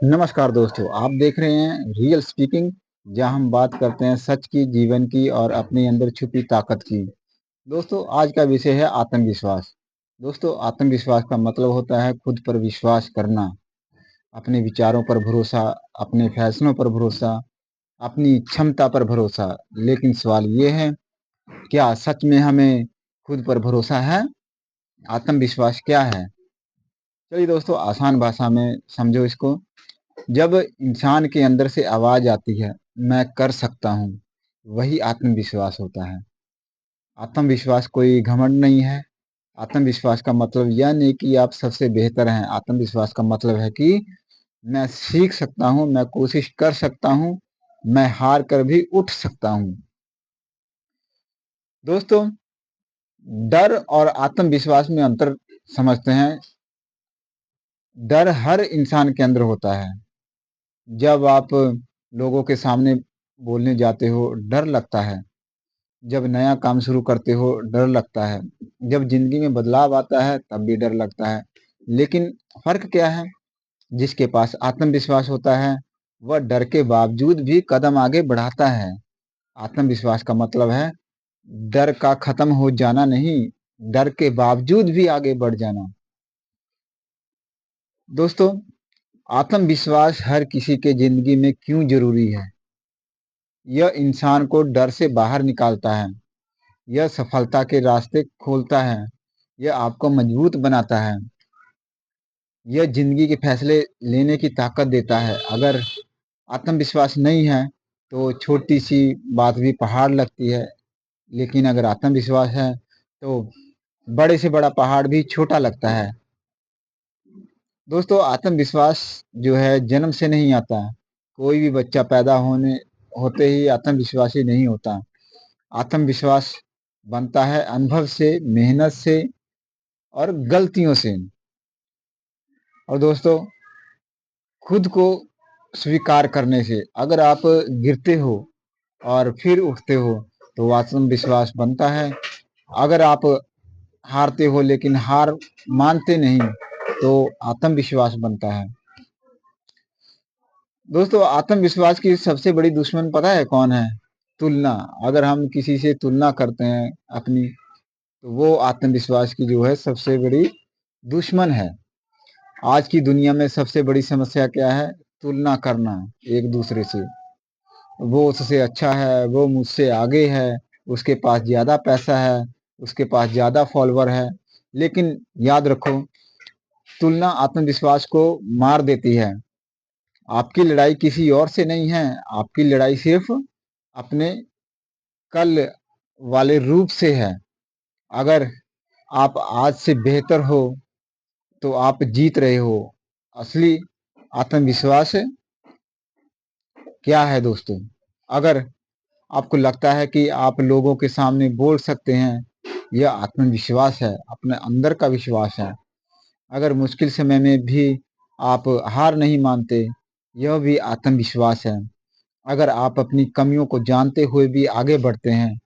नमस्कार दोस्तों, आप देख रहे हैं रियल स्पीकिंग, जहां हम बात करते हैं सच की, जीवन की और अपने अंदर छुपी ताकत की। दोस्तों, आज का विषय है आत्मविश्वास। दोस्तों, आत्मविश्वास का मतलब होता है खुद पर विश्वास करना, अपने विचारों पर भरोसा, अपने फैसलों पर भरोसा, अपनी क्षमता पर भरोसा। लेकिन सवाल ये है, क्या सच में हमें खुद पर भरोसा है? आत्मविश्वास क्या है? चलिए दोस्तों, आसान भाषा में समझो इसको। जब इंसान के अंदर से आवाज आती है, मैं कर सकता हूँ, वही आत्मविश्वास होता है। आत्मविश्वास कोई घमंड नहीं है। आत्मविश्वास का मतलब यह नहीं कि आप सबसे बेहतर हैं। आत्मविश्वास का मतलब है कि मैं सीख सकता हूँ, मैं कोशिश कर सकता हूँ, मैं हार कर भी उठ सकता हूँ। दोस्तों, डर और आत्मविश्वास में अंतर समझते हैं। डर हर इंसान के अंदर होता है। जब आप लोगों के सामने बोलने जाते हो, डर लगता है। जब नया काम शुरू करते हो, डर लगता है। जब जिंदगी में बदलाव आता है, तब भी डर लगता है। लेकिन फर्क क्या है? जिसके पास आत्मविश्वास होता है, वह डर के बावजूद भी कदम आगे बढ़ाता है। आत्मविश्वास का मतलब है डर का खत्म हो जाना नहीं, डर के बावजूद भी आगे बढ़ जाना। दोस्तों, आत्मविश्वास हर किसी के जिंदगी में क्यों जरूरी है? यह इंसान को डर से बाहर निकालता है। यह सफलता के रास्ते खोलता है। यह आपको मजबूत बनाता है। यह जिंदगी के फैसले लेने की ताकत देता है। अगर आत्मविश्वास नहीं है, तो छोटी सी बात भी पहाड़ लगती है। लेकिन अगर आत्मविश्वास है, तो बड़े से बड़ा पहाड़ भी छोटा लगता है। दोस्तों, आत्मविश्वास जो है जन्म से नहीं आता। कोई भी बच्चा पैदा होने होते ही आत्मविश्वासी नहीं होता। आत्मविश्वास बनता है अनुभव से, मेहनत से और गलतियों से। और दोस्तों, खुद को स्वीकार करने से। अगर आप गिरते हो और फिर उठते हो, तो आत्मविश्वास बनता है। अगर आप हारते हो लेकिन हार मानते नहीं, तो आत्मविश्वास बनता है। दोस्तों, आत्मविश्वास की सबसे बड़ी दुश्मन पता है कौन है? तुलना। अगर हम किसी से तुलना करते हैं अपनी, तो वो आत्मविश्वास की जो है सबसे बड़ी दुश्मन है। आज की दुनिया में सबसे बड़ी समस्या क्या है? तुलना करना एक दूसरे से। वो उससे अच्छा है, वो मुझसे आगे है, उसके पास ज़्यादा पैसा है, उसके पास ज़्यादा फॉलोवर है। लेकिन याद रखो, तुलना आत्मविश्वास को मार देती है। आपकी लड़ाई किसी और से नहीं है, आपकी लड़ाई सिर्फ अपने कल वाले रूप से है। अगर आप आज से बेहतर हो, तो आप जीत रहे हो। असली आत्मविश्वास क्या है दोस्तों? अगर आपको लगता है कि आप लोगों के सामने बोल सकते हैं, यह आत्मविश्वास है, अपने अंदर का विश्वास है। अगर मुश्किल समय में भी आप हार नहीं मानते, यह भी आत्मविश्वास है। अगर आप अपनी कमियों को जानते हुए भी आगे बढ़ते हैं,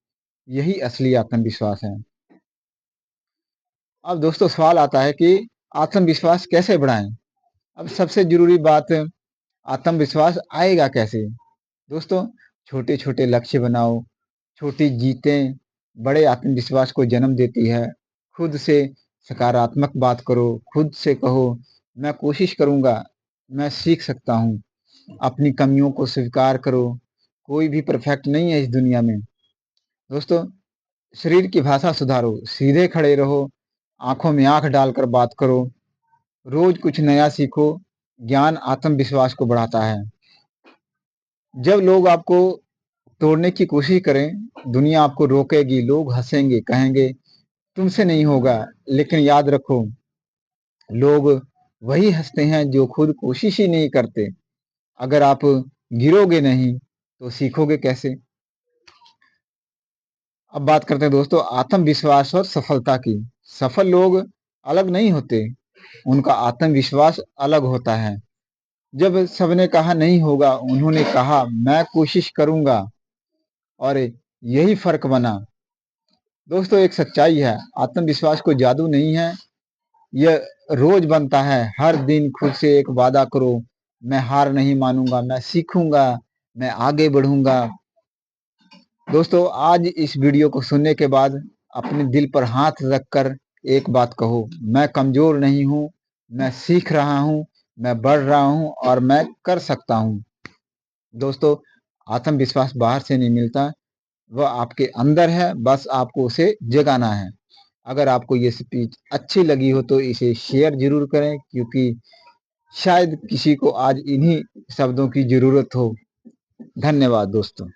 यही असली आत्मविश्वास है। अब दोस्तों, सवाल आता है कि आत्मविश्वास कैसे बढ़ाएं? अब सबसे जरूरी बात, आत्मविश्वास आएगा कैसे? दोस्तों, छोटे छोटे लक्ष्य बनाओ। छोटी जीतें बड़े आत्मविश्वास को जन्म देती है। खुद से सकारात्मक बात करो। खुद से कहो, मैं कोशिश करूंगा, मैं सीख सकता हूँ। अपनी कमियों को स्वीकार करो। कोई भी परफेक्ट नहीं है इस दुनिया में। दोस्तों, शरीर की भाषा सुधारो। सीधे खड़े रहो, आंखों में आंख डालकर बात करो। रोज कुछ नया सीखो। ज्ञान आत्मविश्वास को बढ़ाता है। जब लोग आपको तोड़ने की कोशिश करें, दुनिया आपको रोकेगी, लोग हंसेंगे, कहेंगे तुमसे नहीं होगा। लेकिन याद रखो, लोग वही हंसते हैं जो खुद कोशिश ही नहीं करते। अगर आप गिरोगे नहीं, तो सीखोगे कैसे? अब बात करते हैं दोस्तों, आत्मविश्वास और सफलता की। सफल लोग अलग नहीं होते, उनका आत्मविश्वास अलग होता है। जब सबने कहा नहीं होगा, उन्होंने कहा मैं कोशिश करूंगा, और यही फर्क बना। दोस्तों, एक सच्चाई है, आत्मविश्वास कोई जादू नहीं है। यह रोज बनता है। हर दिन खुद से एक वादा करो, मैं हार नहीं मानूंगा, मैं सीखूंगा, मैं आगे बढ़ूंगा। दोस्तों, आज इस वीडियो को सुनने के बाद अपने दिल पर हाथ रखकर एक बात कहो, मैं कमजोर नहीं हूं, मैं सीख रहा हूं, मैं बढ़ रहा हूं और मैं कर सकता हूं। दोस्तों, आत्मविश्वास बाहर से नहीं मिलता, वह आपके अंदर है, बस आपको उसे जगाना है। अगर आपको ये स्पीच अच्छी लगी हो तो इसे शेयर जरूर करें, क्योंकि शायद किसी को आज इन्हीं शब्दों की जरूरत हो। धन्यवाद दोस्तों।